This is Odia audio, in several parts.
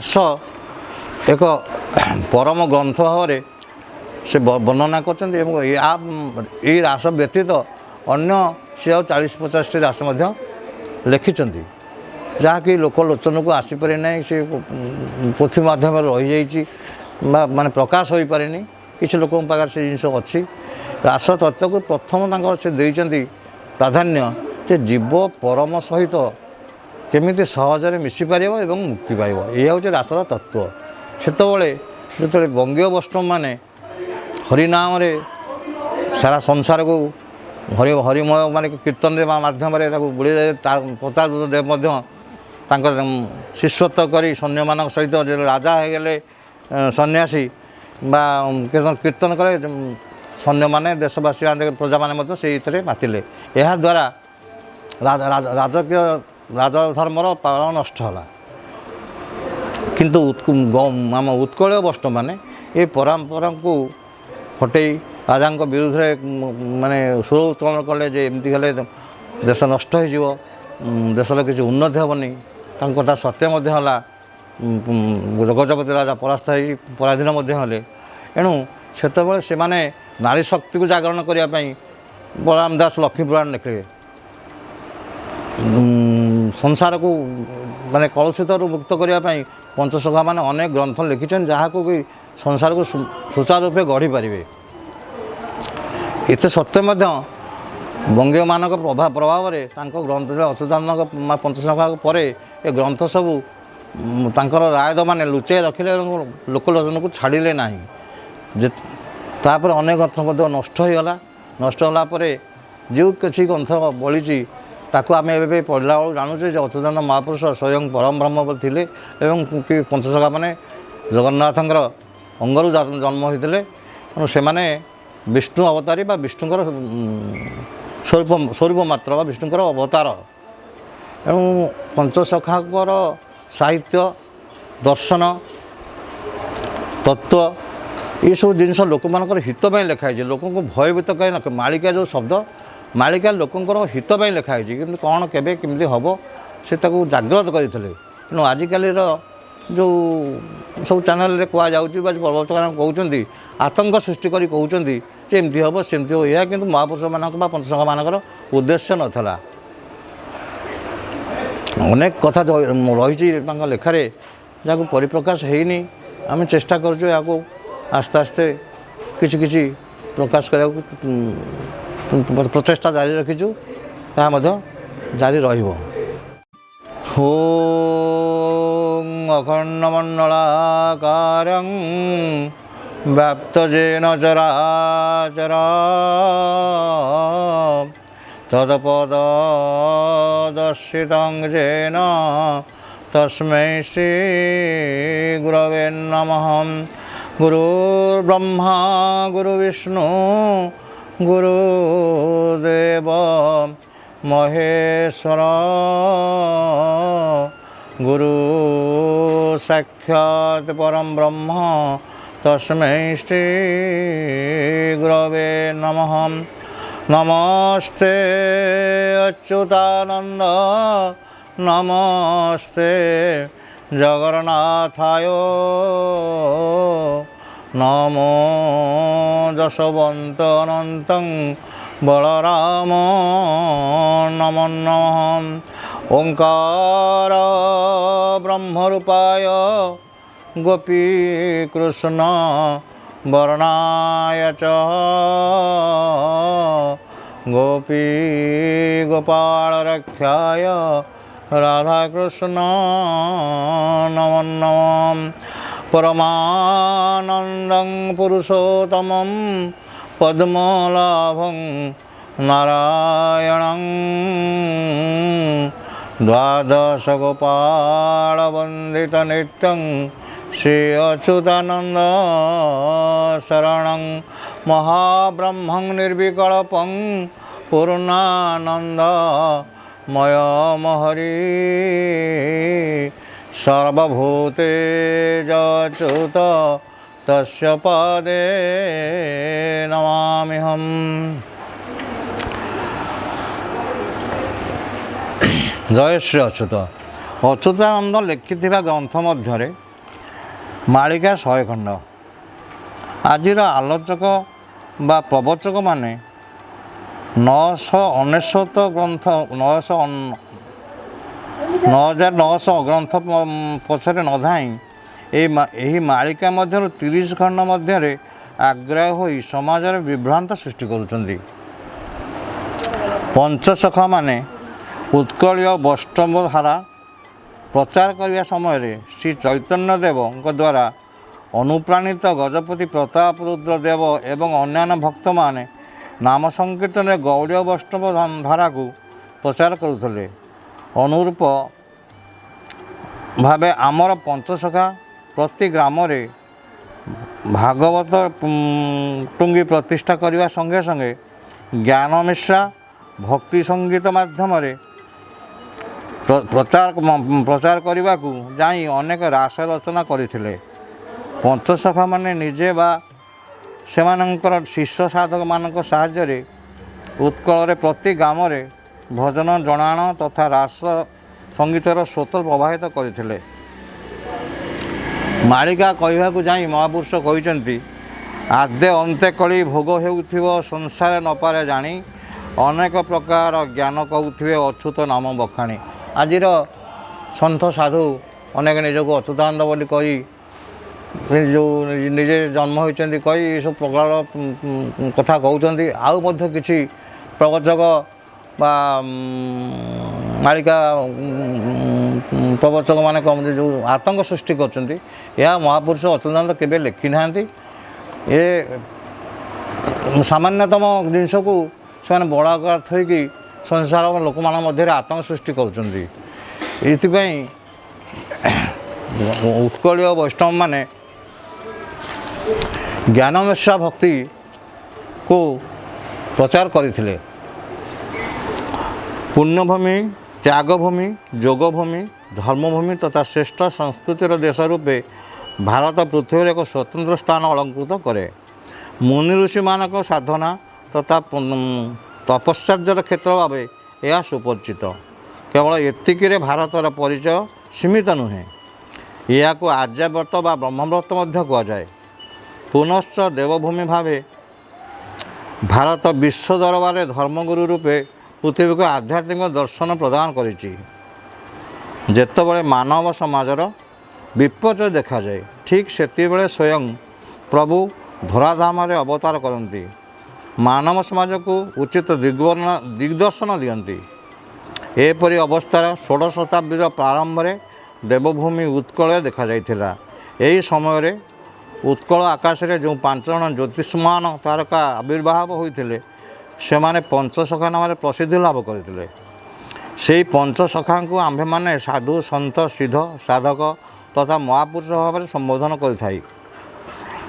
ରାସ ଏକ ପରମ ଗ୍ରନ୍ଥ ଭାବରେ ସେ ବର୍ଣ୍ଣନା କରିଛନ୍ତି ଏବଂ ଏହି ରାସ ବ୍ୟତୀତ ଅନ୍ୟ ସେ ଆଉ 40-50ଟି ରାସ ମଧ୍ୟ ଲେଖିଛନ୍ତି, ଯାହାକି ଲୋକଲୋଚନକୁ ଆସିପାରେ ନାହିଁ। ସେ ପୋଥି ମାଧ୍ୟମରେ ରହିଯାଇଛି ବା ମାନେ ପ୍ରକାଶ ହୋଇପାରେନି। କିଛି ଲୋକଙ୍କ ପାଖରେ ସେ ଜିନିଷ ଅଛି। ରାସ ତତ୍ତ୍ୱକୁ ପ୍ରଥମ ତାଙ୍କର ସେ ଦେଇଛନ୍ତି ପ୍ରାଧାନ୍ୟ ଯେ ଜୀବ ପରମ ସହିତ କେମିତି ସହଜରେ ମିଶିପାରିବ ଏବଂ ମୁକ୍ତି ପାଇବ। ଏହା ହେଉଛି ରାସର ତତ୍ତ୍ୱ। ସେତେବେଳେ ଯେତେବେଳେ ବଙ୍ଗୀୟ ବୈଷ୍ଣବମାନେ ହରିନାମରେ ସାରା ସଂସାରକୁ ହରିମୟ ମାନେ କୀର୍ତ୍ତନରେ ମାଧ୍ୟମରେ ତାକୁ ବୁଡ଼େଇ ତା ପ୍ରତାପ ଦେବ ମଧ୍ୟ ତାଙ୍କ ଶିଷ୍ୟତ୍ୱ କରି ସୈନ୍ୟମାନଙ୍କ ସହିତ ଯେ ରାଜା ହୋଇଗଲେ ସନ୍ନ୍ୟାସୀ ବା କୀର୍ତ୍ତନ କଲେ, ସୈନ୍ୟମାନେ ଦେଶବାସୀ ପ୍ରଜାମାନେ ମଧ୍ୟ ସେଇଥିରେ ମାତିଲେ। ଏହାଦ୍ୱାରା ରାଜଧର୍ମର ପାଳନ ନଷ୍ଟ ହେଲା। କିନ୍ତୁ ଆମ ଉତ୍କଳୀୟ ବୈଷ୍ଣବମାନେ ଏ ପରମ୍ପରାକୁ ହଟେଇ ରାଜାଙ୍କ ବିରୁଦ୍ଧରେ ମାନେ ସୁର ଉତ୍ତୋଳନ କଲେ ଯେ ଏମିତି ହେଲେ ଦେଶ ନଷ୍ଟ ହୋଇଯିବ, ଦେଶର କିଛି ଉନ୍ନତି ହେବନି। ତାଙ୍କ କଥା ସତ୍ୟ ମଧ୍ୟ ହେଲା। ଗଜପତି ରାଜା ପରାସ୍ତ ହୋଇ ପରାଧୀନ ମଧ୍ୟ ହେଲେ। ଏଣୁ ସେତେବେଳେ ସେମାନେ ନାରୀ ଶକ୍ତିକୁ ଜାଗରଣ କରିବା ପାଇଁ ବଳରାମ ଦାସ ଲକ୍ଷ୍ମୀପୁରାଣ ଲେଖିଲେ। ସଂସାରକୁ ମାନେ କଳୁଷିତରୁ ମୁକ୍ତ କରିବା ପାଇଁ ପଞ୍ଚସଖାମାନେ ଅନେକ ଗ୍ରନ୍ଥ ଲେଖିଛନ୍ତି, ଯାହାକୁ କି ସଂସାରକୁ ସୁଚାରୁ ରୂପେ ଗଢ଼ିପାରିବେ। ଏତେ ସତ୍ତ୍ୱେ ମଧ୍ୟ ବଙ୍ଗୀୟମାନଙ୍କ ପ୍ରଭାବରେ ତାଙ୍କ ଗ୍ରନ୍ଥରେ ଅଚ୍ୟୁତାନନ୍ଦଙ୍କ ପଞ୍ଚସଖା ପରେ ଏ ଗ୍ରନ୍ଥ ସବୁ ତାଙ୍କର ରାୟଦମାନେ ଲୁଚାଇ ରଖିଲେ ଏବଂ ଲୋକଲୋଚନକୁ ଛାଡ଼ିଲେ ନାହିଁ। ତାପରେ ଅନେକ ଗ୍ରନ୍ଥ ମଧ୍ୟ ନଷ୍ଟ ହୋଇଗଲା। ନଷ୍ଟ ହେଲା ପରେ ଯେଉଁ କିଛି ଗ୍ରନ୍ଥ ବଳିଛି ତାକୁ ଆମେ ଏବେ ପଢ଼ିଲା ବେଳକୁ ଜାଣୁଛେ ଯେ ଅଚ୍ୟୁତାନନ୍ଦ ମହାପୁରୁଷ ସ୍ୱୟଂ ପରମ ବ୍ରହ୍ମ ଥିଲେ ଏବଂ ପଞ୍ଚସଖାମାନେ ଜଗନ୍ନାଥଙ୍କର ଅଙ୍ଗରୁ ଜନ୍ମ ହୋଇଥିଲେ। ତେଣୁ ସେମାନେ ବିଷ୍ଣୁ ଅବତାରୀ ବା ବିଷ୍ଣୁଙ୍କର ସ୍ୱରୂପ ମାତ୍ର ବା ବିଷ୍ଣୁଙ୍କର ଅବତାର। ଏଣୁ ପଞ୍ଚସଖାଙ୍କର ସାହିତ୍ୟ, ଦର୍ଶନ, ତତ୍ତ୍ୱ ଏସବୁ ଜିନିଷ ଲୋକମାନଙ୍କର ହିତ ପାଇଁ ଲେଖା ହେଇଛି। ଲୋକଙ୍କୁ ଭୟଭୀତ କାହିଁ ଲେଖା। ମାଳିକା ଯେଉଁ ଶବ୍ଦ, ମାଳିକା ଲୋକଙ୍କର ହିତ ପାଇଁ ଲେଖା ହେଇଛି। କିନ୍ତୁ କ'ଣ କେବେ କେମିତି ହେବ ସେ ତାକୁ ଜାଗ୍ରତ କରିଥିଲେ। ତେଣୁ ଆଜିକାଲିର ଯେଉଁ ସବୁ ଚ୍ୟାନେଲରେ କୁହାଯାଉଛି ବା ପ୍ରବଚନ କହୁଛନ୍ତି, ଆତଙ୍କ ସୃଷ୍ଟି କରି କହୁଛନ୍ତି ଯେ ଏମିତି ହେବ ସେମିତି ହେବ। ଏହା କିନ୍ତୁ ମହାପୁରୁଷମାନଙ୍କ ବା ପଞ୍ଚସଖାମାନଙ୍କର ଉଦ୍ଦେଶ୍ୟ ନଥିଲା। ଅନେକ କଥା ରହିଛି ତାଙ୍କ ଲେଖାରେ ଯାହାକୁ ପରିପ୍ରକାଶ ହେଇନି। ଆମେ ଚେଷ୍ଟା କରୁଛୁ ଏହାକୁ ଆସ୍ତେ ଆସ୍ତେ କିଛି କିଛି ପ୍ରକାଶ କରିବାକୁ ପ୍ରଚେଷ୍ଟା ଜାରି ରଖିଛୁ। ତାହା ମଧ୍ୟ ଜାରି ରହିବ। ଅଖଣ୍ଡମଣ୍ଡଳାକାରଂ ବ୍ୟାପ୍ତଜେନ ଚରାଚରମ୍ ତତ୍ପଦଦର୍ଶିतं येन तस्मै श्री गुरवे नमः। गुरुर्ब्रह्मा गुरुविष्णु गुरुदेव महेश्वर गुरु साक्षात् परम ब्रह्म तस्मै श्री गुरवे नमः। नमस्ते अच्युतानंद नमस्ते जगन्नाथाय नमो जशवन्त अनन्तं बलराम नमो नमः। ओंकार ब्रह्मरूपाय गोपीकृष्ण वर्णाय च गोपी गोपालरक्षाय राधाकृष्ण नमो नमः। परमानन्दं पुरुषोत्तमं पद्मनाभं नारायणं द्वादश गोपालवन्दितनित्यं श्री अच्युतानन्द शरणं महाब्रह्मं निर्विकल्पं पूर्णानन्द मयमहरि सर्वभूते अच्युत तस्य पदे नमाम्यहम्। जय श्री अच्युत। अच्युतानंद लिखिथिबा ग्रंथ मध्यरे ମାଳିକା 100 ଖଣ୍ଡ। ଆଜିର ଆଲୋଚକ ବା ପ୍ରବଚକମାନେ 999 ଗ୍ରନ୍ଥ 9900 ଗ୍ରନ୍ଥ ପଛରେ ନ ଧାଇଁ ଏହି ମାଳିକା ମଧ୍ୟରୁ 30 ଖଣ୍ଡ ମଧ୍ୟରେ ଆଗ୍ରହ ହୋଇ ସମାଜରେ ବିଭ୍ରାନ୍ତ ସୃଷ୍ଟି କରୁଛନ୍ତି। ପଞ୍ଚସଖାମାନେ ଉତ୍କଳୀୟ ବୈଷ୍ଣବ ଧାରା ପ୍ରଚାର କରିବା ସମୟରେ ଶ୍ରୀ ଚୈତନ୍ୟ ଦେବଙ୍କ ଦ୍ୱାରା ଅନୁପ୍ରାଣିତ ଗଜପତି ପ୍ରତାପ ରୁଦ୍ର ଦେବ ଏବଂ ଅନ୍ୟାନ୍ୟ ଭକ୍ତମାନେ ନାମ ସଂକୀର୍ତ୍ତନରେ ଗୌଡ଼ୀୟ ବୈଷ୍ଣବ ଧାରାକୁ ପ୍ରଚାର କରୁଥିଲେ। ଅନୁରୂପ ଭାବେ ଆମର ପଞ୍ଚସଖା ପ୍ରତି ଗ୍ରାମରେ ଭାଗବତ ଟୁଙ୍ଗି ପ୍ରତିଷ୍ଠା କରିବା ସଙ୍ଗେ ସଙ୍ଗେ ଜ୍ଞାନ ମିଶ୍ରା ଭକ୍ତି ସଙ୍ଗୀତ ମାଧ୍ୟମରେ ପ୍ରଚାର କରିବାକୁ ଯାଇ ଅନେକ ରାସ ରଚନା କରିଥିଲେ। ପଞ୍ଚସଖାମାନେ ନିଜେ ବା ସେମାନଙ୍କର ଶିଷ୍ୟ ସାଧକମାନଙ୍କ ସାହାଯ୍ୟରେ ଉତ୍କଳରେ ପ୍ରତି ଗ୍ରାମରେ ଭଜନ ଜଣାଣ ତଥା ରାସ ସଙ୍ଗୀତର ସ୍ରୋତ ପ୍ରବାହିତ କରିଥିଲେ। ମାଳିକା କହିବାକୁ ଯାଇ ମହାପୁରୁଷ କହିଛନ୍ତି, ଆଦ୍ୟ ଅନ୍ତେ କଳି ଭୋଗ ହେଉଥିବ ସଂସାର ନପାରେ ଜାଣି, ଅନେକ ପ୍ରକାର ଜ୍ଞାନ କହୁଥିବେ ଅଚ୍ୟୁତ ନାମ ବଖାଣି। ଆଜିର ସନ୍ଥ ସାଧୁ ଅନେକ ନିଜକୁ ଅଚ୍ୟୁତାନନ୍ଦ ବୋଲି କହି ଯେଉଁ ନିଜେ ଜନ୍ମ ହୋଇଛନ୍ତି କହି ଏସବୁ ପ୍ରକାର କଥା କହୁଛନ୍ତି। ଆଉ ମଧ୍ୟ କିଛି ପ୍ରବଚକ ବା ମାଳିକା ପ୍ରବଚକମାନେ ଯେଉଁ ଆତଙ୍କ ସୃଷ୍ଟି କରୁଛନ୍ତି, ଏହା ମହାପୁରୁଷ ଅଚ୍ୟୁତାନନ୍ଦ କେବେ ଲେଖି ନାହାନ୍ତି। ଏ ସାମାନ୍ୟତମ ଜିନିଷକୁ ସେମାନେ ବଡ଼ ଆକାର ଥୋଇକି ସଂସାର ଲୋକମାନଙ୍କ ମଧ୍ୟରେ ଆତଙ୍କ ସୃଷ୍ଟି କରୁଛନ୍ତି। ଏଇଥିପାଇଁ ଉତ୍କଳୀୟ ବୈଷ୍ଣବମାନେ ଜ୍ଞାନ ମିଶ୍ରା ଭକ୍ତିକୁ ପ୍ରଚାର କରିଥିଲେ। ପୁଣ୍ୟଭୂମି, ତ୍ୟାଗଭୂମି, ଯୋଗଭୂମି, ଧର୍ମଭୂମି ତଥା ଶ୍ରେଷ୍ଠ ସଂସ୍କୃତିର ଦେଶ ରୂପେ ଭାରତ ପୃଥିବୀରେ ଏକ ସ୍ୱତନ୍ତ୍ର ସ୍ଥାନ ଅଳଙ୍କୃତ କରେ। ମୁନି ଋଷିମାନଙ୍କ ସାଧନା ତଥା ତପଶ୍ଚର୍ଯ୍ୟର କ୍ଷେତ୍ର ଭାବେ ଏହା ସୁପରିଚିତ। କେବଳ ଏତିକିରେ ଭାରତର ପରିଚୟ ସୀମିତ ନୁହେଁ, ଏହାକୁ ଆର୍ଯ୍ୟବ୍ରତ ବା ବ୍ରହ୍ମବ୍ରତ ମଧ୍ୟ କୁହାଯାଏ। ପୁନଶ୍ଚ ଦେବଭୂମି ଭାବେ ଭାରତ ବିଶ୍ୱ ଦରବାରରେ ଧର୍ମଗୁରୁ ରୂପେ ପୃଥିବୀକୁ ଆଧ୍ୟାତ୍ମିକ ଦର୍ଶନ ପ୍ରଦାନ କରିଛି। ଯେତେବେଳେ ମାନବ ସମାଜର ବିପର୍ଯ୍ୟୟ ଦେଖାଯାଏ, ଠିକ୍ ସେତେବେଳେ ସ୍ୱୟଂ ପ୍ରଭୁ ଧରାଧାମରେ ଅବତାର କରନ୍ତି, ମାନବ ସମାଜକୁ ଉଚିତ ଦିଗ୍ଦର୍ଶନ ଦିଅନ୍ତି। ଏପରି ଅବସ୍ଥାର ଷୋଡ଼ଶ ଶତାବ୍ଦୀର ପ୍ରାରମ୍ଭରେ ଦେବଭୂମି ଉତ୍କଳରେ ଦେଖାଯାଇଥିଲା। ଏହି ସମୟରେ ଉତ୍କଳ ଆକାଶରେ ଯେଉଁ 5 ଜଣ ଜ୍ୟୋତିଷ୍ମାନ ତାରକା ଆବିର୍ଭାବ ହୋଇଥିଲେ, ସେମାନେ ପଞ୍ଚସଖା ନାମରେ ପ୍ରସିଦ୍ଧି ଲାଭ କରିଥିଲେ। ସେହି ପଞ୍ଚସଖାଙ୍କୁ ଆମ୍ଭେମାନେ ସାଧୁ, ସନ୍ଥ, ସିଦ୍ଧ, ସାଧକ ତଥା ମହାପୁରୁଷ ଭାବରେ ସମ୍ବୋଧନ କରିଥାଇ।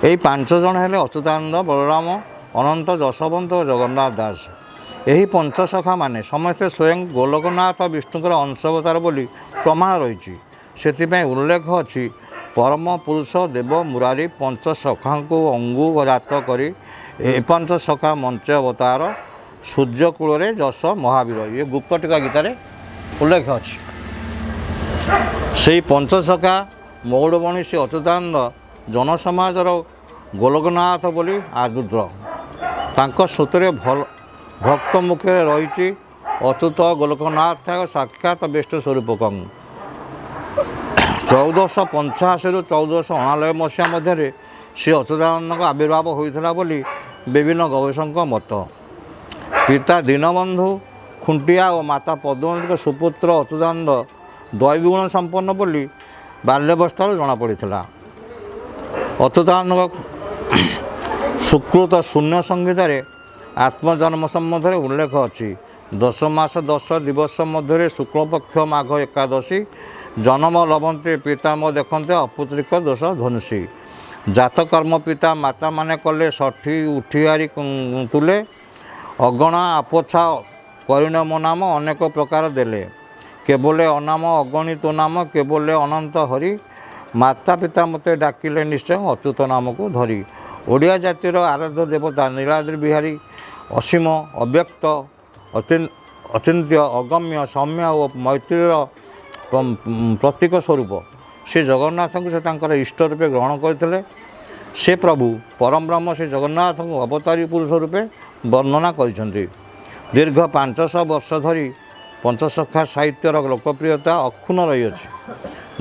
ଏହି 5 ଜଣ ହେଲେ ଅଚ୍ୟୁତାନନ୍ଦ, ବଳରାମ, ଅନନ୍ତ, ଯଶୋବନ୍ତ ଓ ଜଗନ୍ନାଥ ଦାସ। ଏହି ପଞ୍ଚସଖାମାନେ ସମସ୍ତେ ସ୍ୱୟଂ ଗୋଲକନାଥ ବିଷ୍ଣୁଙ୍କର ଅଂଶଅବତାର ବୋଲି ପ୍ରମାଣ ରହିଛି। ସେଥିପାଇଁ ଉଲ୍ଲେଖ ଅଛି, ପରମ ପୁରୁଷ ଦେବ ମୁରାରୀ ପଞ୍ଚସଖାଙ୍କୁ ଅଙ୍ଗୁରାତ କରି ଏ ପଞ୍ଚସଖା ମଞ୍ଚ ଅବତାର ସୂର୍ଯ୍ୟ କୂଳରେ ଯଶ ମହାବୀର। ଇଏ ଗୁପ୍ତଟିକା ଗୀତାରେ ଉଲ୍ଲେଖ ଅଛି। ସେହି ପଞ୍ଚସଖା ମୌଡ଼ମଣି ଶ୍ରୀ ଅଚ୍ୟୁତାନନ୍ଦ ଜନସମାଜର ଗୋଲକନାଥ ବୋଲି ଆଦୃତ। ତାଙ୍କ ସୂତ୍ରରେ ଭକ୍ତ ମୁଖରେ ରହିଛି, ଅଚ୍ୟୁତ ଗୋଲକନାଥ ସାକ୍ଷାତ ବିଷ୍ଣୁ ସ୍ୱରୂପକଂ। 1485ରୁ 1489 ମସିହା ମଧ୍ୟରେ ଶ୍ରୀ ଅଚ୍ୟୁତାନନ୍ଦଙ୍କ ଆବିର୍ଭାବ ହୋଇଥିଲା ବୋଲି ବିଭିନ୍ନ ଗବେଷକଙ୍କ ମତ। ପିତା ଦୀନବନ୍ଧୁ ଖୁଣ୍ଟିଆ ଓ ମାତା ପଦ୍ମାବତୀଙ୍କ ସୁପୁତ୍ର ଅଚ୍ୟୁତାନନ୍ଦ ଦୈବଗୁଣ ସମ୍ପନ୍ନ ବୋଲି ବାଲ୍ୟାବସ୍ଥାରୁ ଜଣାପଡ଼ିଥିଲା। ଅଚ୍ୟୁତାନନ୍ଦଙ୍କ ସୁକୃତ ଶୂନ୍ୟ ସଂହିତାରେ ଆତ୍ମଜନ୍ମ ସମ୍ବନ୍ଧରେ ଉଲ୍ଲେଖ ଅଛି। 10 ମାସ 10 ଦିବସ ମଧ୍ୟରେ ଶୁକ୍ଳପକ୍ଷ ମାଘ ଏକାଦଶୀ ଜନ୍ମ ଲଭନ୍ତେ ପିତାମ ଦେଖନ୍ତେ ଅପୁତ୍ରିକ ଦୋଷ ଧନୁଷୀ। ଜାତକର୍ମ ପିତା ମାତାମାନେ କଲେ ଷଠି ଉଠିଆରି ତୁଲେ, ଅଗଣା ଆପୋଛା କରିଣ ମୋ ନାମ ଅନେକ ପ୍ରକାର ଦେଲେ। କେବଲେ ଅନାମ ଅଗଣି ତୋ ନାମ କେବଲେ ଅନନ୍ତ ହରି, ମାତା ପିତା ମୋତେ ଡାକିଲେ ନିଶ୍ଚୟ ଅଚ୍ୟୁତ ନାମକୁ ଧରି। ଓଡ଼ିଆ ଜାତିର ଆରାଧ୍ୟ ଦେବତା ନୀଳାଦ୍ରି ବିହାରୀ ଅସୀମ, ଅବ୍ୟକ୍ତ, ଅଚିନ୍ତ୍ୟ, ଅଗମ୍ୟ, ସୌମ୍ୟ ଓ ମୈତ୍ରୀର ପ୍ରତୀକ ସ୍ୱରୂପ। ଶ୍ରୀ ଜଗନ୍ନାଥଙ୍କୁ ସେ ତାଙ୍କର ଇଷ୍ଟ ରୂପେ ଗ୍ରହଣ କରିଥିଲେ। ସେ ପ୍ରଭୁ ପରମ ବ୍ରହ୍ମ ଶ୍ରୀ ଜଗନ୍ନାଥଙ୍କୁ ଅବତାରୀ ପୁରୁଷ ରୂପେ ବର୍ଣ୍ଣନା କରିଛନ୍ତି। ଦୀର୍ଘ 500 ବର୍ଷ ଧରି ପଞ୍ଚସଖା ସାହିତ୍ୟର ଲୋକପ୍ରିୟତା ଅକ୍ଷୁଣ୍ଣ ରହିଅଛି।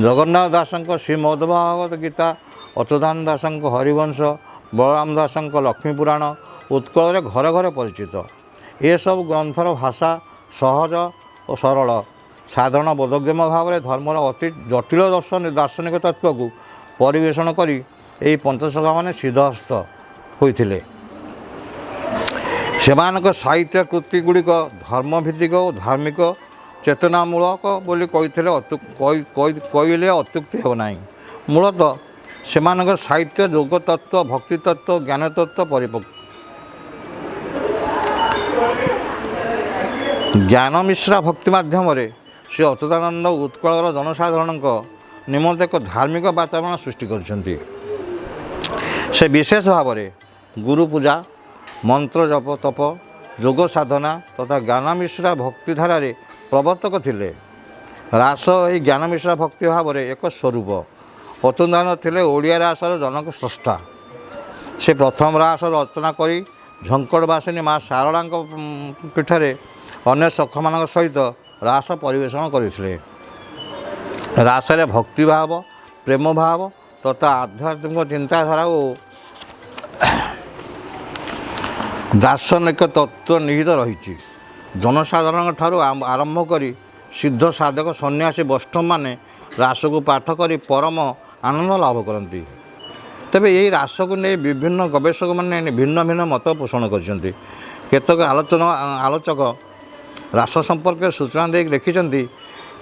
ଜଗନ୍ନାଥ ଦାସଙ୍କ ଶ୍ରୀମଦ୍ ଭାଗବତ ଗୀତା, ଅଚ୍ୟୁତାନନ୍ଦ ଦାସଙ୍କ ହରିବଂଶ, ବଳରାମ ଦାସଙ୍କ ଲକ୍ଷ୍ମୀ ପୁରାଣ ଉତ୍କଳରେ ଘରେ ଘରେ ପରିଚିତ। ଏସବୁ ଗ୍ରନ୍ଥର ଭାଷା ସହଜ ଓ ସରଳ, ସାଧାରଣ ବୋଧଗମ୍ୟ ଭାବରେ ଧର୍ମର ଅତି ଜଟିଳ ଦାର୍ଶନିକ ତତ୍ତ୍ୱକୁ ପରିବେଷଣ କରି ଏହି ପଞ୍ଚସଖାମାନେ ସିଦ୍ଧହସ୍ତ ହୋଇଥିଲେ। ସେମାନଙ୍କ ସାହିତ୍ୟ କୃତିଗୁଡ଼ିକ ଧର୍ମଭିତ୍ତିକ ଓ ଧାର୍ମିକ ଚେତନାମୂଳକ ବୋଲି କହିଲେ ଅତ୍ୟୁକ୍ତି ହେବ ନାହିଁ। ମୂଳତଃ ସେମାନଙ୍କ ସାହିତ୍ୟ ଯୋଗ ତତ୍ତ୍ୱ, ଭକ୍ତି ତତ୍ତ୍ୱ, ଜ୍ଞାନ ତତ୍ତ୍ୱ ପରିପକ୍ୱ। ଜ୍ଞାନ ମିଶ୍ରା ଭକ୍ତି ମାଧ୍ୟମରେ ଶ୍ରୀ ଅଚ୍ୟୁତାନନ୍ଦ ଉତ୍କଳର ଜନସାଧାରଣଙ୍କ ନିମନ୍ତେ ଏକ ଧାର୍ମିକ ବାତାବରଣ ସୃଷ୍ଟି କରିଛନ୍ତି। ସେ ବିଶେଷ ଭାବରେ ଗୁରୁ ପୂଜା, ମନ୍ତ୍ର ଜପ, ତପ, ଯୋଗ ସାଧନା ତଥା ଜ୍ଞାନ ମିଶ୍ରା ଭକ୍ତିଧାରାରେ ପ୍ରବର୍ତ୍ତକ ଥିଲେ। ରାସ ଏହି ଜ୍ଞାନ ମିଶ୍ରା ଭକ୍ତି ଭାବରେ ଏକ ସ୍ୱରୂପ। ଅଚ୍ୟୁତାନନ୍ଦ ଥିଲେ ଓଡ଼ିଆ ରାସର ଜନକ ସ୍ରଷ୍ଟା। ସେ ପ୍ରଥମ ରାସ ରଚନା କରି ଝଙ୍କଡ଼ବାସିନୀ ମା ଶାରଳାଙ୍କ ପୀଠରେ ଅନ୍ୟ ସଖମାନଙ୍କ ସହିତ ରାସ ପରିବେଷଣ କରିଥିଲେ। ରାସରେ ଭକ୍ତିଭାବ, ପ୍ରେମ ଭାବ ତଥା ଆଧ୍ୟାତ୍ମିକ ଚିନ୍ତାଧାରା ଓ ଦାର୍ଶନିକ ତତ୍ତ୍ୱ ନିହିତ ରହିଛି। ଜନସାଧାରଣଙ୍କ ଠାରୁ ଆରମ୍ଭ କରି ସିଦ୍ଧ ସାଧକ, ସନ୍ନ୍ୟାସୀ, ବୈଷ୍ଣବମାନେ ରାସକୁ ପାଠ କରି ପରମ ଆନନ୍ଦ ଲାଭ କରନ୍ତି। ତେବେ ଏହି ରାସକୁ ନେଇ ବିଭିନ୍ନ ଗବେଷକମାନେ ଭିନ୍ନ ଭିନ୍ନ ମତ ପୋଷଣ କରିଛନ୍ତି। କେତେକ ଆଲୋଚକ ରାସ ସମ୍ପର୍କରେ ସୂଚନା ଦେଇ ଲେଖିଛନ୍ତି,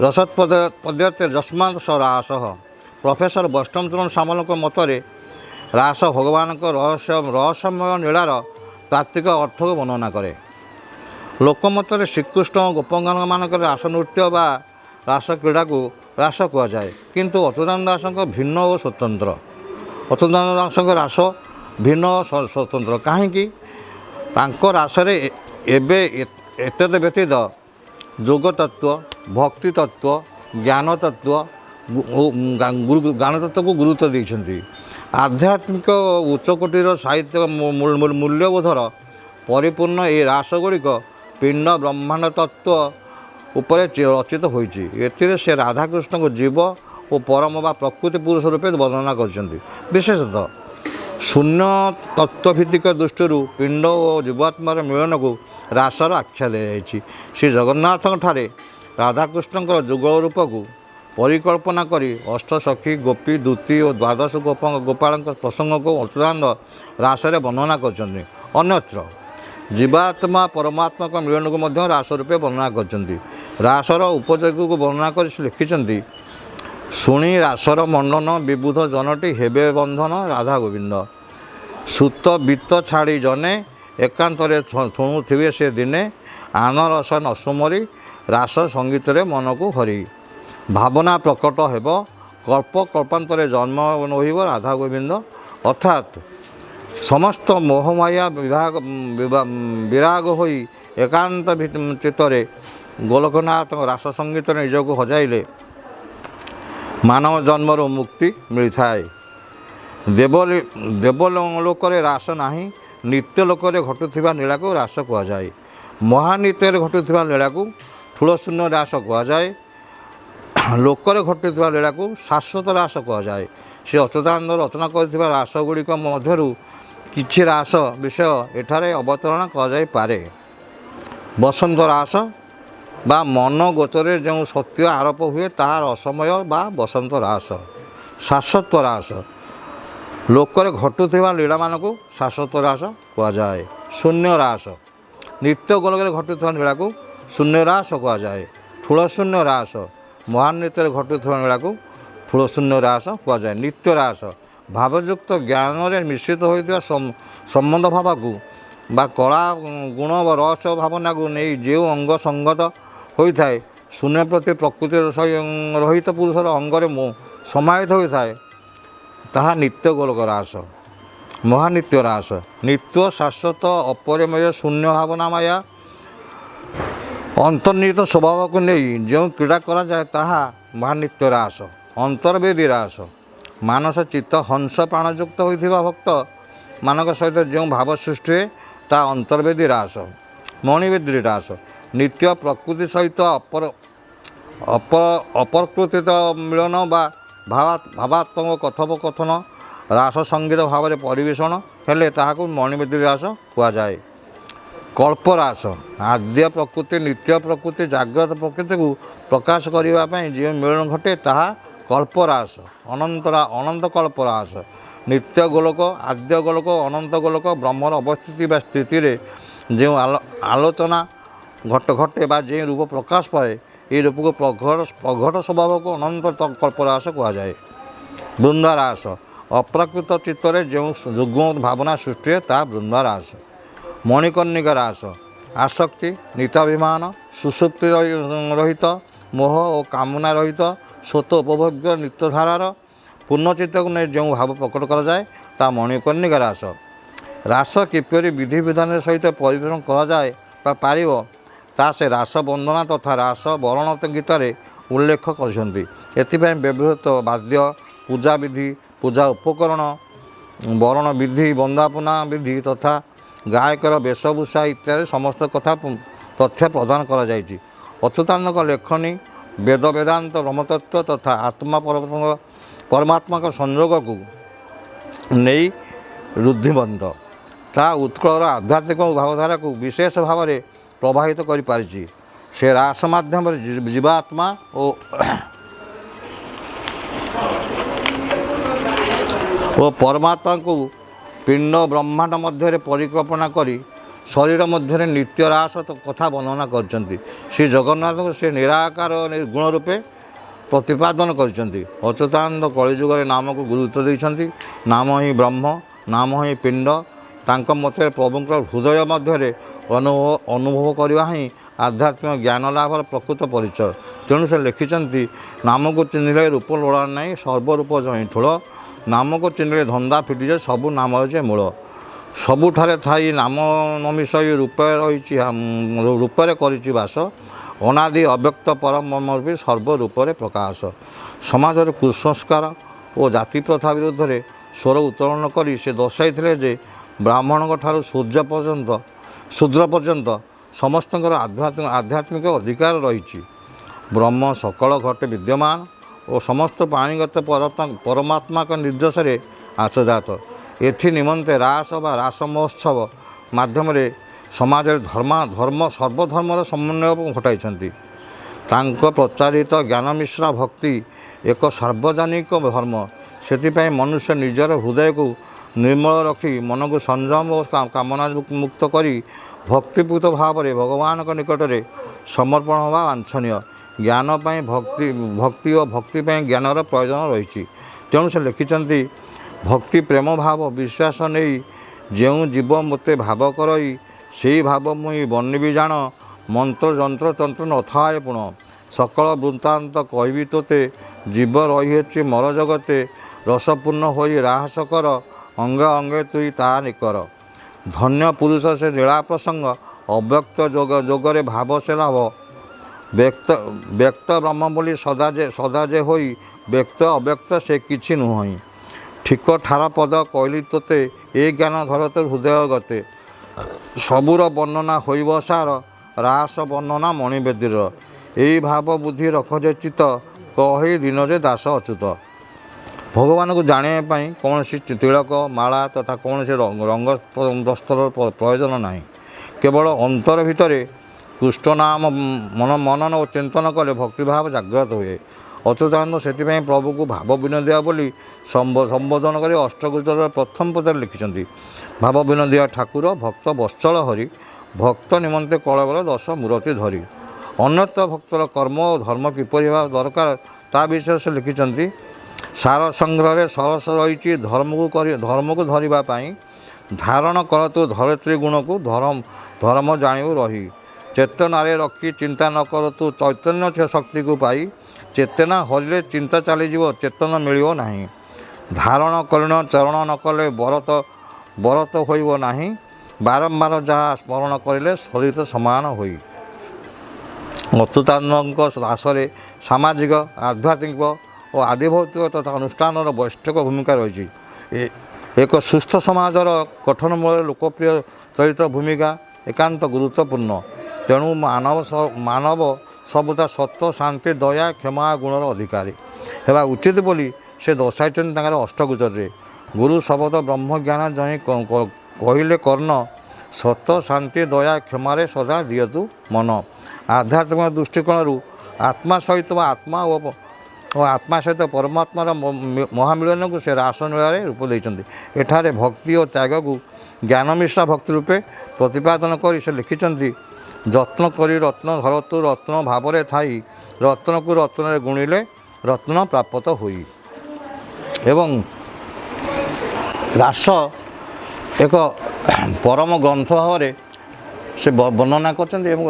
ରସତ୍ ପଦ୍ୟତେ ଯସ୍ମାତ୍ ସ ରାସଃ। ପ୍ରଫେସର ବୈଷ୍ଣବଚରଣ ସାମଲଙ୍କ ମତରେ ରାସ ଭଗବାନଙ୍କ ରହସ୍ୟମୟ ନୀଳାର ତାତ୍ତ୍ୱିକ ଅର୍ଥକୁ ବର୍ଣ୍ଣନା କରେ। ଲୋକମତରେ ଶ୍ରୀକୃଷ୍ଣ ଓ ଗୋପମାନଙ୍କର ରାସ ନୃତ୍ୟ ବା ରାସ କ୍ରୀଡ଼ାକୁ ରାସ କୁହାଯାଏ। କିନ୍ତୁ ଅଚ୍ୟୁତାନନ୍ଦ ଦାସଙ୍କ ଭିନ୍ନ ଓ ସ୍ୱତନ୍ତ୍ର। ଅଚ୍ୟୁତାନନ୍ଦ ଦାସଙ୍କ ରାସ ଭିନ୍ନ ଓ ସ୍ୱତନ୍ତ୍ର କାହିଁକି? ତାଙ୍କ ରାସରେ ଏବେ ଏତଦ୍ ବ୍ୟତୀତ ଯୋଗ ତତ୍ତ୍ୱ, ଭକ୍ତି ତତ୍ତ୍ୱ, ଜ୍ଞାନ ତତ୍ତ୍ୱକୁ ଗୁରୁତ୍ୱ ଦେଇଛନ୍ତି। ଆଧ୍ୟାତ୍ମିକ ଉଚ୍ଚକୋଟୀର ସାହିତ୍ୟ ମୂଲ୍ୟବୋଧର ପରିପୂର୍ଣ୍ଣ ଏହି ରାସ ଗୁଡ଼ିକ ପିଣ୍ଡ ବ୍ରହ୍ମାଣ୍ଡ ତତ୍ତ୍ୱ ଉପରେ ରଚିତ ହୋଇଛି। ଏଥିରେ ସେ ରାଧାକୃଷ୍ଣଙ୍କୁ ଜୀବ ଓ ପରମ ବା ପ୍ରକୃତି ପୁରୁଷ ରୂପେ ବର୍ଣ୍ଣନା କରିଛନ୍ତି। ବିଶେଷତଃ ଶୂନ୍ୟ ତତ୍ତ୍ୱଭିତ୍ତିକ ଦୃଷ୍ଟିରୁ ପିଣ୍ଡ ଓ ଜୀବାତ୍ମାର ମିଳନକୁ ରାସର ଆଖ୍ୟା ଦିଆଯାଇଛି। ଶ୍ରୀ ଜଗନ୍ନାଥଙ୍କଠାରେ ରାଧାକୃଷ୍ଣଙ୍କର ଯୁଗଳ ରୂପକୁ ପରିକଳ୍ପନା କରି ଅଷ୍ଟସଖୀ, ଗୋପୀ, ଦୂତୀ ଓ ଦ୍ୱାଦଶ ଗୋପାଳଙ୍କ ପ୍ରସଙ୍ଗକୁ ଅଚ୍ୟୁତାନନ୍ଦ ରାସରେ ବର୍ଣ୍ଣନା କରିଛନ୍ତି। ଅନ୍ୟତ୍ର ଜୀବାତ୍ମା ପରମାତ୍ମାଙ୍କ ମିଳନକୁ ମଧ୍ୟ ରାସ ରୂପେ ବର୍ଣ୍ଣନା କରିଛନ୍ତି। ରାସର ଉପଯୋଗକୁ ବର୍ଣ୍ଣନା କରି ଲେଖିଛନ୍ତି, ଶୁଣି ରାସର ମଣ୍ଡନ ବିବୁଧ ଜନଟି ହେବେ ବନ୍ଧନ ରାଧା ଗୋବିନ୍ଦ। ସୁତ ବିତ ଛାଡ଼ି ଜନେ ଏକାନ୍ତରେ ଶୁଣୁଥିବେ ସେ ଦିନେ, ଆନ ରସ ନ ସୁମରି ରାସ ସଙ୍ଗୀତରେ ମନକୁ ହରି। ଭାବନା ପ୍ରକଟ ହେବ କଳ୍ପ କଳ୍ପାନ୍ତରେ ଜନ୍ମ ନୋହିବ ରାଧା ଗୋବିନ୍ଦ। ଅର୍ଥାତ୍ ସମସ୍ତ ମୋହମାୟା ବିରାଗ ହୋଇ ଏକାନ୍ତ ଚିତ୍ତରେ ଗୋଲକନାଥଙ୍କ ରାସ ସଙ୍ଗୀତରେ ନିଜକୁ ହଜାଇଲେ ମାନବ ଜନ୍ମରୁ ମୁକ୍ତି ମିଳିଥାଏ। ଦେବଲୋକରେ ରାସ ନାହିଁ, ନିତ୍ୟ ଲୋକରେ ଘଟୁଥିବା ଲୀଳାକୁ ରାସ କୁହାଯାଏ। ମହାନିତ୍ୟରେ ଘଟୁଥିବା ଲୀଳାକୁ ଠୁଳଶୂନ୍ୟ ରାସ କୁହାଯାଏ। ଲୋକରେ ଘଟୁଥିବା ଲୀଳାକୁ ଶାଶ୍ୱତ ରାସ କୁହାଯାଏ। ସେ ଅଚ୍ୟୁତାନନ୍ଦ ରଚନା କରିଥିବା ରାସ ଗୁଡ଼ିକ ମଧ୍ୟରୁ କିଛି ରାସ ବିଷୟ ଏଠାରେ ଅବତାରଣା କରାଯାଇପାରେ। ବସନ୍ତ ରାସ ବା ମନ ଗୋଚରରେ ଯେଉଁ ସତ୍ୟ ଆରୋପ ହୁଏ ତାହା ରସମୟ ବା ବସନ୍ତ ରାସ। ଶାଶ୍ୱତ ରାସ, ଲୋକରେ ଘଟୁଥିବା ଲୀଳାମାନଙ୍କୁ ଶାଶ୍ୱତ ରାସ କୁହାଯାଏ। ଶୂନ୍ୟ ରାସ, ନିତ୍ୟ ଗୋଲକରେ ଘଟୁଥିବା ଲୀଳାକୁ ଶୂନ୍ୟ ରାସ କୁହାଯାଏ। ଠୁଳଶୂନ୍ୟ ରାସ, ମହାନୃତ୍ୟରେ ଘଟୁଥିବା ଲୀଳାକୁ ଠୁଳଶୂନ୍ୟ ରାସ କୁହାଯାଏ। ନିତ୍ୟ ରାସ, ଭାବଯୁକ୍ତ ଜ୍ଞାନରେ ମିଶ୍ରିତ ହୋଇଥିବା ସମ୍ବନ୍ଧ ଭାବକୁ ବା କଳା ଗୁଣ ବା ରହସ୍ୟ ଭାବନାକୁ ନେଇ ଯେଉଁ ଅଙ୍ଗ ସଙ୍ଗତ ହୋଇଥାଏ, ଶୂନ୍ୟ ପ୍ରତି ପ୍ରକୃତିର ରହିତ ପୁରୁଷର ଅଙ୍ଗରେ ସମାହିତ ହୋଇଥାଏ, ତାହା ନିତ୍ୟ ଗୋଲକ ରାସ। ମହାନିତ୍ୟ ରାସ, ନିତ୍ୟ ଶାଶ୍ୱତ ଅପରିମେୟ ଶୂନ୍ୟ ଭାବନାମାୟା ଅନ୍ତର୍ନିହିତ ସ୍ୱଭାବକୁ ନେଇ ଯେଉଁ କ୍ରୀଡ଼ା କରାଯାଏ ତାହା ମହାନିତ୍ୟ ରାସ। ଅନ୍ତର୍ବେଦୀ ରାସ। ମାନସ ଚିତ୍ତ ହଂସ ପ୍ରାଣଯୁକ୍ତ ହୋଇଥିବା ଭକ୍ତମାନଙ୍କ ସହିତ ଯେଉଁ ଭାବ ସୃଷ୍ଟି ହୁଏ ତାହା ଅନ୍ତର୍ବେଦୀ ରାସ। ମଣିବେଦୀ ରାସ ନିତ୍ୟ ପ୍ରକୃତି ସହିତ ଅପ୍ରକୃତିତ ମିଳନ ବା ଭାବାତ୍ମକ କଥୋପକଥନ ରାସ ସଙ୍ଗୀତ ଭାବରେ ପରିବେଷଣ ହେଲେ ତାହାକୁ ମଣିବେଦୀ ରାସ କୁହାଯାଏ। କଳ୍ପରାସ ଆଦ୍ୟ ପ୍ରକୃତି ନିତ୍ୟ ପ୍ରକୃତି ଜାଗ୍ରତ ପ୍ରକୃତିକୁ ପ୍ରକାଶ କରିବା ପାଇଁ ଯେଉଁ ମିଳନ ଘଟେ ତାହା କଳ୍ପରାସ। ଅନନ୍ତ କଳ୍ପରାସ ନିତ୍ୟ ଗୋଲକ ଆଦ୍ୟ ଗୋଲକ ଅନନ୍ତ ଗୋଲକ ବ୍ରହ୍ମର ଅବସ୍ଥିତି ବା ସ୍ଥିତିରେ ଯେଉଁ ଆଲୋଚନା ଘଟେ ବା ଯେଉଁ ରୂପ ପ୍ରକାଶ ପାଏ ଏହି ରୂପକୁ ପ୍ରଘଟ ସ୍ୱଭାବକୁ ଅନନ୍ତ କଳ୍ପରାସ କୁହାଯାଏ। ବୃନ୍ଦାରାସ ଅପ୍ରାକୃତ ଚିତ୍ତରେ ଯେଉଁ ଯୁଗ୍ମ ଭାବନା ସୃଷ୍ଟି ହୁଏ ତାହା ବୃନ୍ଦାରାସ। ମଣିକର୍ଣ୍ଣିକା ରାସ ଆସକ୍ତି ନିତାଭିମାନ ସୁସୁପ୍ତି ରହିତ ମୋହ ଓ କାମନା ରହିତ ସ୍ୱତ ଉପଭୋଗ୍ୟ ନିତ୍ୟଧାରାର ପୂର୍ଣ୍ଣଚିତ୍ତକୁ ନେଇ ଯେଉଁ ଭାବ ପ୍ରକଟ କରାଯାଏ ତାହା ମଣିକର୍ଣ୍ଣିକା ରାସ। ରାସ କିପରି ବିଧିବିଧାନର ସହିତ ପରିବେଷଣ କରାଯାଏ ବା ପାରିବ ତାହା ସେ ରାସ ବନ୍ଦନା ତଥା ରାସ ବରଣ ଗୀତରେ ଉଲ୍ଲେଖ କରିଛନ୍ତି। ଏଥିପାଇଁ ବ୍ୟବହୃତ ବାଦ୍ୟ ପୂଜାବିଧି ପୂଜା ଉପକରଣ ବରଣ ବିଧି ବନ୍ଦାପନା ବିଧି ତଥା ଗାୟକର ବେଶଭୂଷା ଇତ୍ୟାଦି ସମସ୍ତ ତଥ୍ୟ ପ୍ରଦାନ କରାଯାଇଛି। ଅଚ୍ୟୁତାନନ୍ଦଙ୍କ ଲେଖନୀ ବେଦ ବେଦାନ୍ତ ବ୍ରହ୍ମତତ୍ତ୍ୱ ତଥା ଆତ୍ମା ପରମାତ୍ମାଙ୍କ ସଂଯୋଗକୁ ନେଇ ରୁଦ୍ଧିବନ୍ଧ ତାହା ଉତ୍କଳର ଆଧ୍ୟାତ୍ମିକ ଭାବଧାରାକୁ ବିଶେଷ ଭାବରେ ପ୍ରଭାବିତ କରିପାରିଛି। ସେ ରାସ ମାଧ୍ୟମରେ ଜୀବାତ୍ମା ଓ ପରମାତ୍ମାଙ୍କୁ ପିଣ୍ଡ ବ୍ରହ୍ମାଣ୍ଡ ମଧ୍ୟରେ ପରିକଳ୍ପନା କରି ଶରୀର ମଧ୍ୟରେ ନିତ୍ୟ ରାସ କଥା ବର୍ଣ୍ଣନା କରିଛନ୍ତି। ଶ୍ରୀ ଜଗନ୍ନାଥଙ୍କୁ ସେ ନିରାକାର ନିର୍ଗୁଣ ରୂପେ ପ୍ରତିପାଦନ କରିଛନ୍ତି। ଅଚ୍ୟୁତାନନ୍ଦ କଳିଯୁଗରେ ନାମକୁ ଗୁରୁତ୍ୱ ଦେଇଛନ୍ତି। ନାମ ହିଁ ବ୍ରହ୍ମ, ନାମ ହିଁ ପିଣ୍ଡ। ତାଙ୍କ ମତରେ ପ୍ରଭୁଙ୍କ ହୃଦୟ ମଧ୍ୟରେ ଅନୁଭବ କରିବା ହିଁ ଆଧ୍ୟାତ୍ମିକ ଜ୍ଞାନ ଲାଭର ପ୍ରକୃତ ପରିଚୟ। ତେଣୁ ସେ ଲେଖିଛନ୍ତି ନାମକୁ ଚିହ୍ନିଲେ ରୂପ ଲୋଡ଼ା ନାହିଁ ସର୍ବରୂପ ଜହିଁ ଠୁଳ। ନାମକୁ ଚିହ୍ନିଲେ ଧନ୍ଦା ଫିଟିଯାଏ ସବୁ ନାମର ଯେ ମୂଳ। ସବୁଠାରେ ଥାଇ ନାମ ନମିଶାଇ ରୂପରେ କରିଛି ବାସ। ଅନାଦି ଅବ୍ୟକ୍ତ ପରମ ରୂପୀ ସର୍ବରୂପରେ ପ୍ରକାଶ। ସମାଜରେ କୁସଂସ୍କାର ଓ ଜାତି ପ୍ରଥା ବିରୁଦ୍ଧରେ ସ୍ୱର ଉତ୍ତୋଳନ କରି ସେ ଦର୍ଶାଇଥିଲେ ଯେ ବ୍ରାହ୍ମଣଙ୍କ ଠାରୁ ଶୂଦ୍ର ପର୍ଯ୍ୟନ୍ତ ସମସ୍ତଙ୍କର ଆଧ୍ୟାତ୍ମିକ ଅଧିକାର ରହିଛି। ବ୍ରହ୍ମ ସକଳ ଘଟେ ବିଦ୍ୟମାନ ଓ ସମସ୍ତ ପ୍ରାଣୀଗତ ପରମାତ୍ମାଙ୍କ ନିର୍ଦ୍ଦେଶରେ ଆଶଜାତ। ଏଥି ନିମନ୍ତେ ରାସ ବା ରାସ ମହୋତ୍ସବ ମାଧ୍ୟମରେ ସମାଜରେ ସର୍ବଧର୍ମର ସମନ୍ୱୟ ଘଟାଇଛନ୍ତି। ତାଙ୍କ ପ୍ରଚାରିତ ଜ୍ଞାନମିଶ୍ରା ଭକ୍ତି ଏକ ସାର୍ବଜନୀକ ଧର୍ମ। ସେଥିପାଇଁ ମନୁଷ୍ୟ ନିଜର ହୃଦୟକୁ ନିର୍ମଳ ରଖି ମନକୁ ସଂଯମ ଓ କାମନା ମୁକ୍ତ କରି ଭକ୍ତିପୂତ ଭାବରେ ଭଗବାନଙ୍କ ନିକଟରେ ସମର୍ପଣ ହେବା ବାଞ୍ଛନୀୟ। ଜ୍ଞାନ ପାଇଁ ଭକ୍ତି ଓ ଭକ୍ତି ପାଇଁ ଜ୍ଞାନର ପ୍ରୟୋଜନ ରହିଛି। ତେଣୁ ସେ ଲେଖିଛନ୍ତି ଭକ୍ତି ପ୍ରେମ ଭାବ ବିଶ୍ୱାସ ନେଇ ଯେଉଁ ଜୀବ ମୋତେ ଭାବ କରଇ ସେହି ଭାବ ମୁଇଁ ବନିବି ଜାଣ। ମନ୍ତ୍ର ଯନ୍ତ୍ର ତନ୍ତ୍ର ନଥାଏ ପୁଣ ସକଳ ବୃତ୍ତାନ୍ତ କହିବି ତୋତେ। ଜୀବ ରହିଅଛି ମର ଜଗତେ ରସପୂର୍ଣ୍ଣ ହୋଇ ରାହସ କର। ଅଙ୍ଗେ ଅଙ୍ଗେ ତୁଇ ତାହା ନିକର। ଧନ୍ୟ ପୁରୁଷ ସେ ଲୀଳା ପ୍ରସଙ୍ଗ ଅବ୍ୟକ୍ତ ଯୋଗରେ ଭାବ ସେ ଲାଭ। ବ୍ୟକ୍ତ ବ୍ରହ୍ମ ବୋଲି ସଦା ଯେ ହୋଇ ବ୍ୟକ୍ତ ଅବ୍ୟକ୍ତ ସେ କିଛି ନୁହଁ। ଠିକ ଠାର ପଦ କହିଲି ତୋତେ ଏ ଜ୍ଞାନ ଧର ତୋ ହୃଦୟ ଗତେ। ସବୁର ବର୍ଣ୍ଣନା ହୋଇବ ସାର ରାସ ବର୍ଣ୍ଣନା ମଣିବେଦୀର। ଏଇ ଭାବ ବୁଦ୍ଧି ରଖ ଯେ ଚିତ କହି ଦିନ ଯେ ଦାସ ଅଚ୍ୟୁତ। ଭଗବାନଙ୍କୁ ଜାଣିବା ପାଇଁ କୌଣସି ତିଳକ ମାଳା ତଥା କୌଣସି ରଙ୍ଗ ଦସ୍ତର ପ୍ରୟୋଜନ ନାହିଁ। କେବଳ ଅନ୍ତର ଭିତରେ କୃଷ୍ଣ ନାମ ମନନ ଓ ଚିନ୍ତନ କଲେ ଭକ୍ତିଭାବ ଜାଗ୍ରତ ହୁଏ। ଅଚ୍ୟୁତାନନ୍ଦ ସେଥିପାଇଁ ପ୍ରଭୁକୁ ଭାବ ବିନୋଦିଆ ବୋଲି ସମ୍ବୋଧନ କରି ଅଷ୍ଟଗୁଚ୍ଛର ପ୍ରଥମ ପଦରେ ଲେଖିଛନ୍ତି ଭାବ ବିନୋଦିଆ ଠାକୁର ଭକ୍ତ ବତ୍ସଳ ହରି। ଭକ୍ତ ନିମନ୍ତେ କଳବଳ ଦଶ ମୂରତି ଧରି। ଅନ୍ୟତ୍ର ଭକ୍ତର କର୍ମ ଓ ଧର୍ମ କିପରି ହେବା ଦରକାର ତା ବିଷୟରେ ସେ ଲିଖିଛନ୍ତି ସାର ସଂଗ୍ରହରେ ସରସ ରହିଛି ଧର୍ମକୁ ଧରିବା ପାଇଁ। ଧାରଣ କର ତୁ ଧରିତ୍ରୀ ଗୁଣକୁ ଧର୍ମ ଜାଣିବୁ ରହି। ଚେତନାରେ ରଖି ଚିନ୍ତା ନ କର ତୁ ଚୈତନ୍ୟ ଶକ୍ତିକୁ ପାଇ। ଚେତନା ହରିଲେ ଚିନ୍ତା ଚାଲିଯିବ ଚେତନ ମିଳିବ ନାହିଁ। ଧାରଣ କରିଣ ଚରଣ ନ କଲେ ବରତ ହୋଇବ ନାହିଁ। ବାରମ୍ବାର ଯାହା ସ୍ମରଣ କରିଲେ ସରିତ ସମାନ ହୋଇ। ଅଚ୍ୟୁତାନନ୍ଦଙ୍କ ରାସରେ ସାମାଜିକ ଆଧ୍ୟାତ୍ମିକ ଓ ଆଦିଭୌତିକ ତଥା ଅନୁଷ୍ଠାନର ବୈଷ୍ଠକ ଭୂମିକା ରହିଛି। ଏକ ସୁସ୍ଥ ସମାଜର ଗଠନ ମୂଳରେ ଲୋକପ୍ରିୟ ଚରିତ୍ର ଭୂମିକା ଏକାନ୍ତ ଗୁରୁତ୍ୱପୂର୍ଣ୍ଣ। ତେଣୁ ମାନବ ସବୁତା ସତ୍ୟ, ଶାନ୍ତି, ଦୟା, କ୍ଷମା ଗୁଣର ଅଧିକାରୀ ହେବା ଉଚିତ ବୋଲି ସେ ଦର୍ଶାଇଛନ୍ତି ତାଙ୍କର ଅଷ୍ଟଗୁଚ୍ଛରେ। ଗୁରୁ ଶବଦ ବ୍ରହ୍ମଜ୍ଞାନ ଜହିଁ କହିଲେ କର୍ଣ୍ଣ, ସତ୍ୟ, ଶାନ୍ତି, ଦୟା, କ୍ଷମାରେ ସଦା ଦିଅତୁ ମନ। ଆଧ୍ୟାତ୍ମିକ ଦୃଷ୍ଟିକୋଣରୁ ଆତ୍ମା ସହିତ ଆତ୍ମା ସହିତ ପରମାତ୍ମାର ମହାମିଳନକୁ ସେ ରାସନୀଳାରେ ରୂପ ଦେଇଛନ୍ତି। ଏଠାରେ ଭକ୍ତି ଓ ତ୍ୟାଗକୁ ଜ୍ଞାନମିଶ୍ରା ଭକ୍ତି ରୂପେ ପ୍ରତିପାଦନ କରି ସେ ଲେଖିଛନ୍ତି, ଯତ୍ନ କରି ରତ୍ନ ଧରତୁ ରତ୍ନ ଭାବରେ ଥାଇ, ରତ୍ନକୁ ରତ୍ନରେ ଗୁଣିଲେ ରତ୍ନ ପ୍ରାପ୍ତ ହୋଇ। ଏବଂ ରାସ ଏକ ପରମ ଗ୍ରନ୍ଥ ଭାବରେ ସେ ବର୍ଣ୍ଣନା କରିଛନ୍ତି ଏବଂ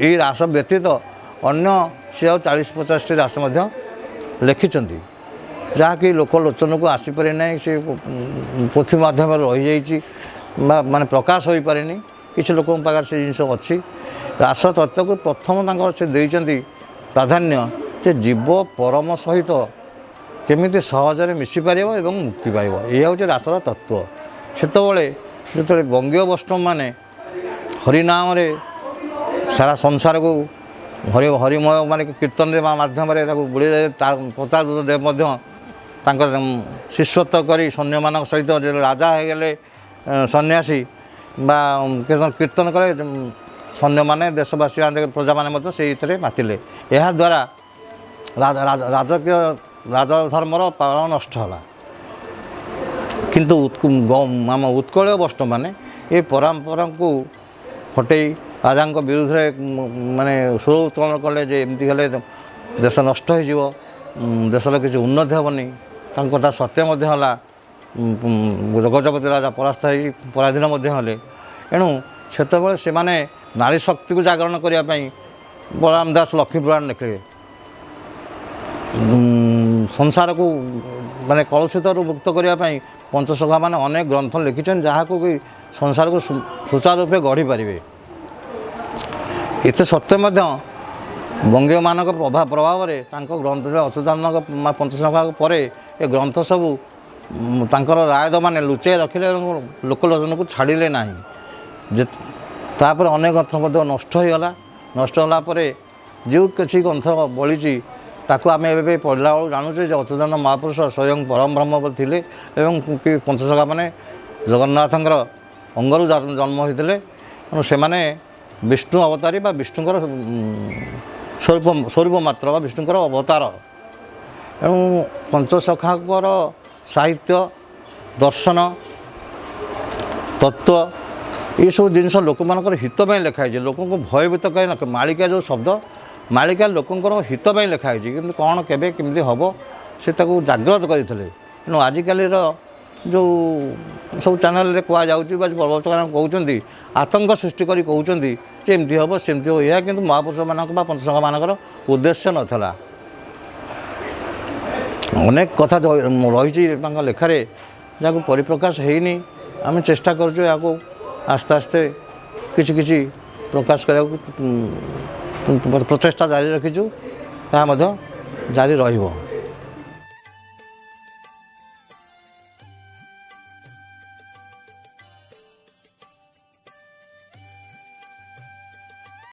ଏହି ରାସ ବ୍ୟତୀତ ଅନ୍ୟ ସେ ଆଉ 40-50ଟି ରାସ ମଧ୍ୟ ଲେଖିଛନ୍ତି, ଯାହାକି ଲୋକଲୋଚନକୁ ଆସିପାରି ନାହିଁ। ସେ ପୋଥି ମାଧ୍ୟମରେ ରହିଯାଇଛି ବା ମାନେ ପ୍ରକାଶ ହୋଇପାରିନି। କିଛି ଲୋକଙ୍କ ପାଖରେ ସେ ଜିନିଷ ଅଛି। ରାସ ତତ୍ତ୍ୱକୁ ପ୍ରଥମ ତାଙ୍କର ସେ ଦେଇଛନ୍ତି ପ୍ରାଧାନ୍ୟ, ଯେ ଜୀବ ପରମ ସହିତ କେମିତି ସହଜରେ ମିଶିପାରିବ ଏବଂ ମୁକ୍ତି ପାଇବ। ଏହା ହେଉଛି ରାସର ତତ୍ତ୍ୱ। ସେତେବେଳେ ଯେତେବେଳେ ବଙ୍ଗୀୟ ବୈଷ୍ଣବମାନେ ହରିନାମରେ ସାରା ସଂସାରକୁ ହରିମୟ ମାନେ କୀର୍ତ୍ତନରେ ମାଧ୍ୟମରେ ତାକୁ ବୁଡ଼େଇ ପ୍ରତାପ ଦେବ ମଧ୍ୟ ତାଙ୍କର ଶିଷ୍ୟତ୍ୱ କରି ସୈନ୍ୟମାନଙ୍କ ସହିତ ଯେତେବେଳେ ରାଜା ହୋଇଗଲେ ସନ୍ନ୍ୟାସୀ ବା କୀର୍ତ୍ତନ କଲେ, ସୈନ୍ୟମାନେ ଦେଶବାସୀ ପ୍ରଜାମାନେ ମଧ୍ୟ ସେଇଥିରେ ମାତିଲେ। ଏହାଦ୍ୱାରା ରାଜଧର୍ମର ପାଳନ ନଷ୍ଟ ହେଲା। କିନ୍ତୁ ଆମ ଉତ୍କଳୀୟ ବୈଷ୍ଣବମାନେ ଏ ପରମ୍ପରାକୁ ହଟେଇ ରାଜାଙ୍କ ବିରୁଦ୍ଧରେ ମାନେ ସୁର ଉତ୍ତୋଳନ କଲେ ଯେ ଏମିତି ହେଲେ ଦେଶ ନଷ୍ଟ ହୋଇଯିବ, ଦେଶର କିଛି ଉନ୍ନତି ହେବନି। ତାଙ୍କ କଥା ସତ୍ୟ ମଧ୍ୟ ହେଲା। ଗଜପତି ରାଜା ପରାସ୍ତ ହୋଇ ପରାଧୀନ ମଧ୍ୟ ହେଲେ। ଏଣୁ ସେତେବେଳେ ସେମାନେ ନାରୀ ଶକ୍ତିକୁ ଜାଗରଣ କରିବା ପାଇଁ ବଳରାମ ଦାସ ଲକ୍ଷ୍ମୀପୁରାଣ ଲେଖିଲେ। ସଂସାରକୁ ମାନେ କଳୁଷିତରୁ ମୁକ୍ତ କରିବା ପାଇଁ ପଞ୍ଚସଖାମାନେ ଅନେକ ଗ୍ରନ୍ଥ ଲେଖିଛନ୍ତି, ଯାହାକୁ କି ସଂସାରକୁ ସୁଚାରୁ ରୂପେ ଗଢ଼ିପାରିବେ। ଏତେ ସତ୍ତ୍ୱେ ମଧ୍ୟ ବଙ୍ଗୀୟମାନଙ୍କ ପ୍ରଭାବରେ ତାଙ୍କ ଗ୍ରନ୍ଥରେ ଅଚ୍ୟୁତାନନ୍ଦଙ୍କ ପଞ୍ଚସଖା ପରେ ଏ ଗ୍ରନ୍ଥ ସବୁ ତାଙ୍କର ରାୟଦମାନେ ଲୁଚାଇ ରଖିଲେ ଏବଂ ଲୋକଲୋଚନକୁ ଛାଡ଼ିଲେ ନାହିଁ। ତାପରେ ଅନେକ ଗ୍ରନ୍ଥ ମଧ୍ୟ ନଷ୍ଟ ହୋଇଗଲା। ନଷ୍ଟ ହେଲା ପରେ ଯେଉଁ କିଛି ଗ୍ରନ୍ଥ ବଳିଛି ତାକୁ ଆମେ ଏବେ ପଢ଼ିଲା ବେଳକୁ ଜାଣୁଛେ ଯେ ଅଚ୍ୟୁତାନନ୍ଦ ମହାପୁରୁଷ ସ୍ୱୟଂ ପରମ ବ୍ରହ୍ମ ଥିଲେ ଏବଂ ପଞ୍ଚସଖାମାନେ ଜଗନ୍ନାଥଙ୍କର ଅଙ୍ଗରୁ ଜନ୍ମ ହୋଇଥିଲେ। ତେଣୁ ସେମାନେ ବିଷ୍ଣୁ ଅବତାରୀ ବା ବିଷ୍ଣୁଙ୍କର ସ୍ୱରୂପ ମାତ୍ର ବା ବିଷ୍ଣୁଙ୍କର ଅବତାର। ଏଣୁ ପଞ୍ଚସଖାଙ୍କର ସାହିତ୍ୟ, ଦର୍ଶନ, ତତ୍ତ୍ୱ ଏସବୁ ଜିନିଷ ଲୋକମାନଙ୍କର ହିତ ପାଇଁ ଲେଖା ହେଇଛି। ଲୋକଙ୍କୁ ଭୟଭୀତ କରି ମାଳିକା ଯେଉଁ ଶବ୍ଦ, ମାଳିକା ଲୋକଙ୍କର ହିତ ପାଇଁ ଲେଖା ହେଇଛି। କିନ୍ତୁ କ'ଣ କେବେ କେମିତି ହେବ ସେ ତାକୁ ଜାଗ୍ରତ କରିଥିଲେ। ତେଣୁ ଆଜିକାଲିର ଯେଉଁ ସବୁ ଚ୍ୟାନେଲରେ କୁହାଯାଉଛି ବା ପ୍ରବଚନ କହୁଛନ୍ତି, ଆତଙ୍କ ସୃଷ୍ଟି କରି କହୁଛନ୍ତି ଯେ ଏମିତି ହେବ ସେମିତି ହେବ। ଏହା କିନ୍ତୁ ମହାପୁରୁଷମାନଙ୍କ ବା ପଞ୍ଚସଖାମାନଙ୍କର ଉଦ୍ଦେଶ୍ୟ ନଥିଲା। ଅନେକ କଥା ରହିଛି ତାଙ୍କ ଲେଖାରେ, ଯାହାକୁ ପରିପ୍ରକାଶ ହେଇନି। ଆମେ ଚେଷ୍ଟା କରୁଛୁ ଏହାକୁ ଆସ୍ତେ ଆସ୍ତେ କିଛି କିଛି ପ୍ରକାଶ କରିବାକୁ ପ୍ରଚେଷ୍ଟା ଜାରି ରଖିଛୁ। ତାହା ମଧ୍ୟ ଜାରି ରହିବ।